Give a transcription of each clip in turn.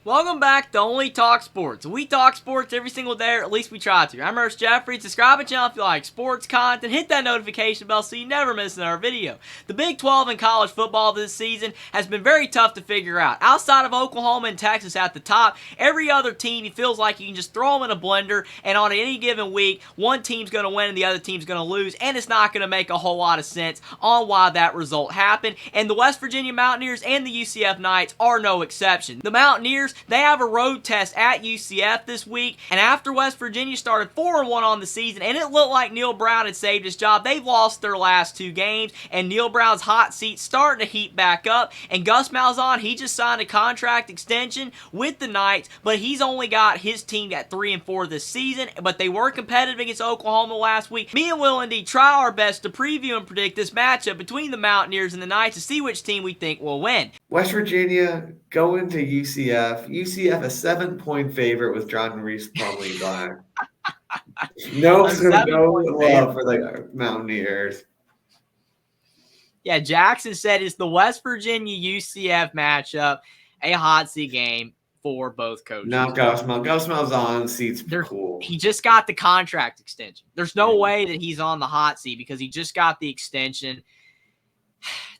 Welcome back to Only Talk Sports. We talk sports every single day, or at least we try to. I'm Ernest Jeffrey. Subscribe to the channel if you like sports content. Hit that notification bell so you never miss another video. The Big 12 in college football this season has been very tough to figure out. Outside of Oklahoma and Texas at the top, every other team, it feels like you can just throw them in a blender, and on any given week, one team's going to win and the other team's going to lose, and it's not going to make a whole lot of sense on why that result happened. And the West Virginia Mountaineers and the UCF Knights are no exception. The Mountaineers, they have a road test at UCF this week, and after West Virginia started 4-1 on the season, and it looked like Neal Brown had saved his job, they've lost their last two games, and Neal Brown's hot seat's starting to heat back up, and Gus Malzahn, he just signed a contract extension with the Knights, but he's only got his team at 3-4 this season, but they were competitive against Oklahoma last week. Me and WillND try our best to preview and predict this matchup between the Mountaineers and the Knights to see which team we think will win. West Virginia going to UCF. UCF a 7-point favorite with John Rhys Plumlee back. No love for the Mountaineers. Yeah, Jackson said it's the West Virginia UCF matchup, a hot seat game for both coaches. Not Gus Malzahn. Gus Malzahn seat's cool. He just got the contract extension. There's no way that he's on the hot seat because he just got the extension.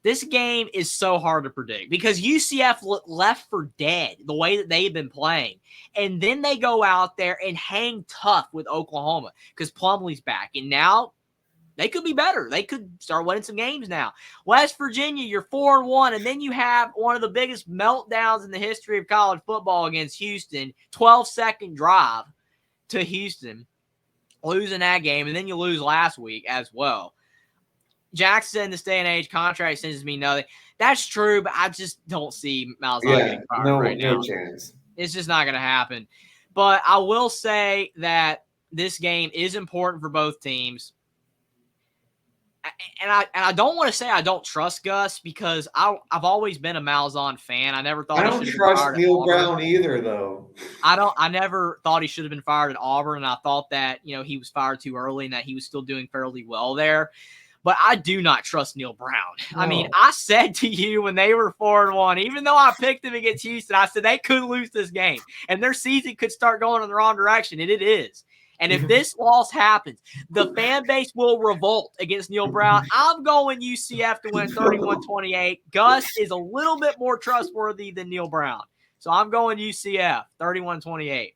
This game is so hard to predict because UCF left for dead the way that they've been playing. And then they go out there and hang tough with Oklahoma because Plumlee's back. And now they could be better. They could start winning some games now. West Virginia, you're 4-1, and then you have one of the biggest meltdowns in the history of college football against Houston, 12-second drive to Houston, losing that game, and then you lose last week as well. Jackson, in this day and age, contract extensions mean nothing. That's true, but I just don't see Malzahn getting fired right now. No chance. It's just not going to happen. But I will say that this game is important for both teams. And I don't want to say I don't trust Gus because I've always been a Malzahn fan. I never thought I don't trust Neal Brown either, though. I never thought he should have been fired at Auburn, and I thought that he was fired too early and that he was still doing fairly well there. But I do not trust Neal Brown. No. I mean, I said to you when they were 4-1, even though I picked them against Houston, I said they could lose this game. And their season could start going in the wrong direction, and it is. And if this loss happens, the fan base will revolt against Neal Brown. I'm going UCF to win 31-28. Gus is a little bit more trustworthy than Neal Brown. So I'm going UCF, 31-28.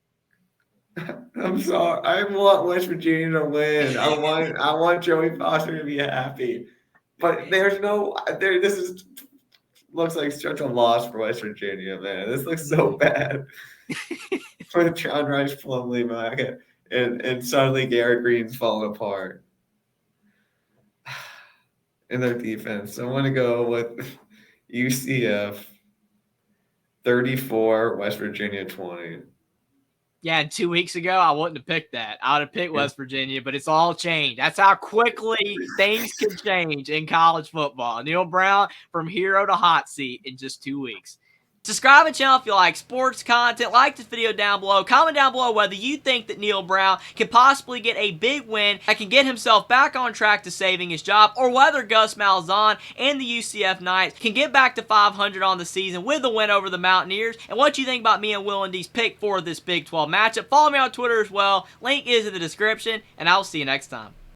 I'm sorry. I want West Virginia to win. I want Joey Foster to be happy. But there's no there. This looks like such a loss for West Virginia, man. This looks so bad for John Rhys Plumlee back, and suddenly Garrett Greene's falling apart in their defense. So I want to go with UCF 34, West Virginia 20. Yeah, and 2 weeks ago, I wouldn't have picked that. I would have picked West Virginia, but it's all changed. That's how quickly things can change in college football. Neal Brown from hero to hot seat in just 2 weeks. Subscribe to the channel if you like sports content. Like this video down below. Comment down below whether you think that Neal Brown can possibly get a big win that can get himself back on track to saving his job, or whether Gus Malzahn and the UCF Knights can get back to 500 on the season with a win over the Mountaineers, and what you think about me and WillND's pick for this Big 12 matchup. Follow me on Twitter as well. Link is in the description, and I'll see you next time.